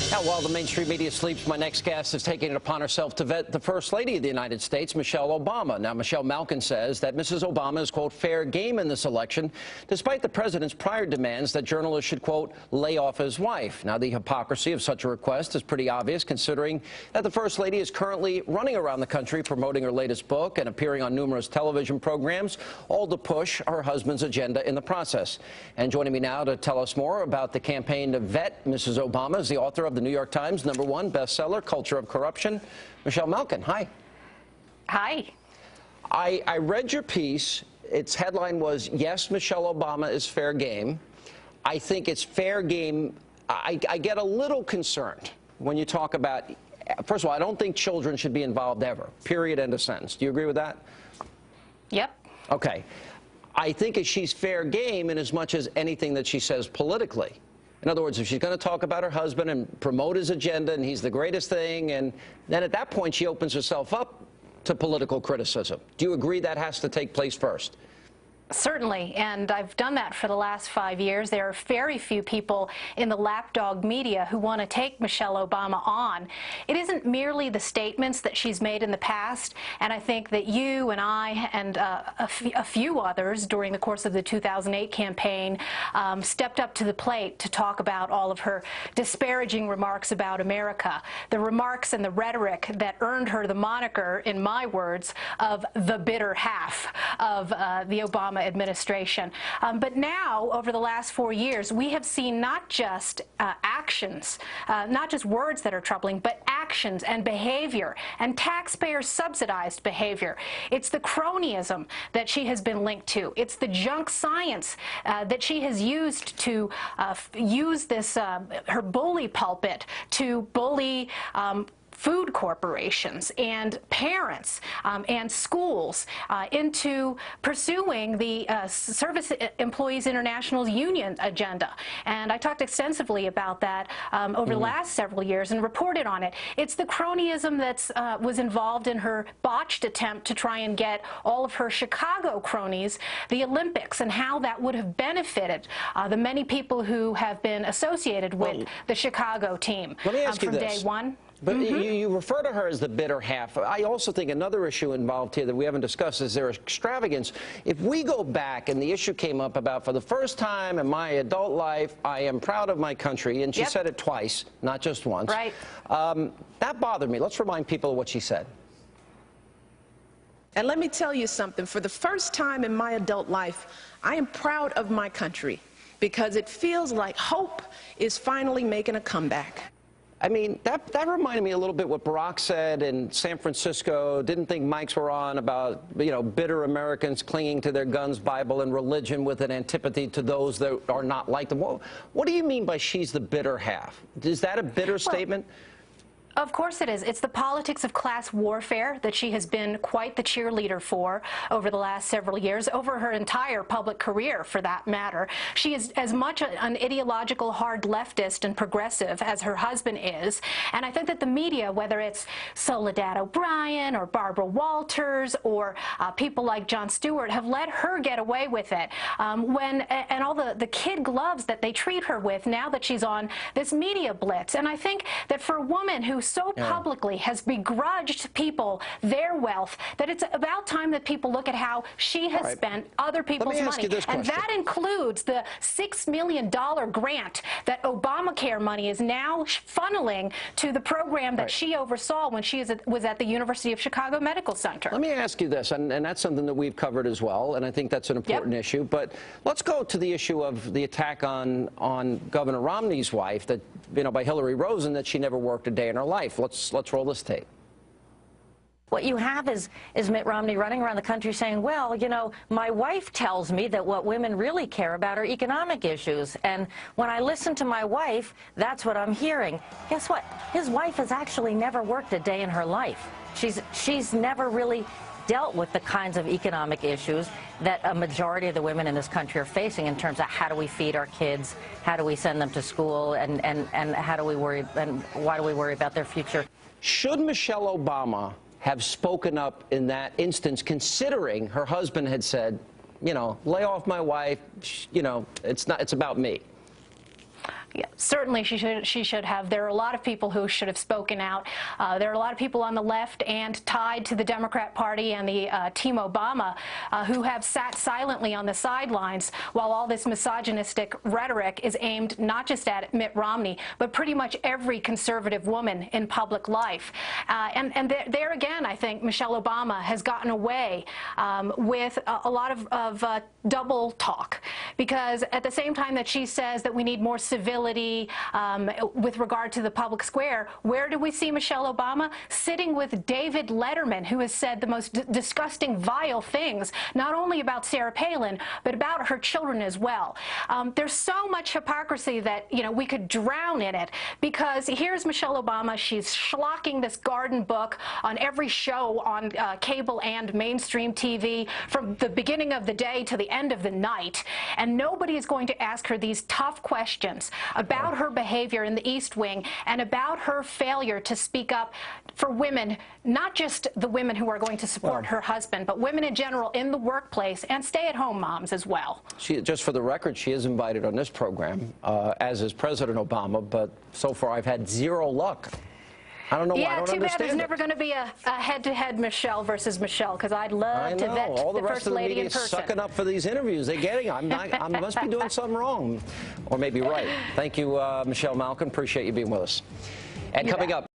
Now, while the mainstream media sleeps, my next guest is taking it upon herself to vet the First Lady of the United States, Michelle Obama. Now, Michelle Malkin says that Mrs. Obama is, quote, fair game in this election, despite the president's prior demands that journalists should, quote, lay off his wife. Now, the hypocrisy of such a request is pretty obvious, considering that the First Lady is currently running around the country promoting her latest book and appearing on numerous television programs, all to push her husband's agenda in the process. And joining me now to tell us more about the campaign to vet Mrs. Obama is the author of the New York Times #1 bestseller, Culture of Corruption, Michelle Malkin. Hi. Hi. I read your piece. Its headline was, yes, Michelle Obama is fair game. I think it's fair game. I get a little concerned when you talk about, first of all, I don't think children should be involved ever, period, end of sentence. Do you agree with that? Yep. Okay. I think she's fair game in as much as anything that she says politically. In other words, if she's going to talk about her husband and promote his agenda and he's the greatest thing, and then at that point she opens herself up to political criticism. Do you agree that has to take place first? Certainly, and I've done that for the last 5 years. There are very few people in the lapdog media who want to take Michelle Obama on. It isn't merely the statements that she's made in the past, and I think that you and I and a few others during the course of the 2008 campaign stepped up to the plate to talk about all of her disparaging remarks about America, the remarks and the rhetoric that earned her the moniker, in my words, of the bitter half of the Obama administration. But now, over the last 4 years, we have seen not just actions, not just words that are troubling, but actions and behavior and taxpayer-subsidized behavior. It's the cronyism that she has been linked to. It's the junk science that she has used to use this, her bully pulpit to bully food corporations and parents and schools into pursuing the Service Employees International's union agenda. And I talked extensively about that over the last several years and reported on it. It's the cronyism that was involved in her botched attempt to try and get all of her Chicago cronies the Olympics, and how that would have benefited the many people who have been associated with the Chicago team from day one. But you refer to her as the bitter half. I also think another issue involved here that we haven't discussed is their extravagance. If we go back, and the issue came up about, for the first time in my adult life, I am proud of my country, and she said it twice, not just once. Right. That bothered me. Let's remind people of what she said. And let me tell you something. For the first time in my adult life, I am proud of my country, because it feels like hope is finally making a comeback. I mean, that reminded me a little bit what Barack said in San Francisco. Didn't think mics were on about, you know, bitter Americans clinging to their guns, Bible, and religion with an antipathy to those that are not like them. What do you mean by she's the bitter half? Is that a bitter statement? Of course it is. It's the politics of class warfare that she has been quite the cheerleader for over the last several years, over her entire public career, for that matter. She is as much an ideological hard leftist and progressive as her husband is, and I think that the media, whether it's Soledad O'Brien or Barbara Walters or people like Jon Stewart, have let her get away with it. And all the kid gloves that they treat her with now that she's on this media blitz. And I think that for a woman who so publicly has begrudged people their wealth, that it's about time that people look at how she has spent other people's money. And that includes the $6 million grant that Obamacare money is now funneling to the program that she oversaw when she was at the University of Chicago Medical Center. Let me ask you this, and that's something that we've covered as well, and I think that's an important issue. But let's go to the issue of the attack on Governor Romney's wife, that, you know, by Hillary Rosen, that she never worked a day in her life. Let's roll this tape. What you have is Mitt Romney running around the country saying, well, you know, my wife tells me that what women really care about are economic issues. And when I listen to my wife, that's what I'm hearing. Guess what? His wife has actually never worked a day in her life. She's never really dealt with the kinds of economic issues that a majority of the women in this country are facing, in terms of how do we feed our kids, how do we send them to school, and how do we worry, and why do we worry about their future. Should Michelle Obama have spoken up in that instance, considering her husband had said, you know, lay off my wife, you know, it's about me? Yeah, certainly she should have. There are a lot of people who should have spoken out. There are a lot of people on the left and tied to the Democrat Party and the Team Obama who have sat silently on the sidelines while all this misogynistic rhetoric is aimed not just at Mitt Romney, but pretty much every conservative woman in public life. And there again, I think Michelle Obama has gotten away with a lot of double talk, because at the same time that she says that we need more civility with regard to the public square, where do we see Michelle Obama? Sitting with David Letterman, who has said the most disgusting, vile things, not only about Sarah Palin, but about her children as well. There's so much hypocrisy that, you know, we could drown in it, because here's Michelle Obama. She's schlocking this garden book on every show on cable and mainstream TV from the beginning of the day to the end of the night, and nobody is going to ask her these tough questions about her behavior in the East Wing and about her failure to speak up for women, not just the women who are going to support her husband, but women in general in the workplace and stay-at-home moms as well. Just for the record, she is invited on this program, as is President Obama, but so far I've had zero luck. I don't know why. I don't understand. Yeah, too bad there's never going to be a head-to-head Michelle versus Michelle, because I'd love to vet all the First rest of the Lady media in person. Sucking up for these interviews. They're getting. I must be doing something wrong, or maybe right. Thank you, Michelle Malkin. Appreciate you being with us. And coming up.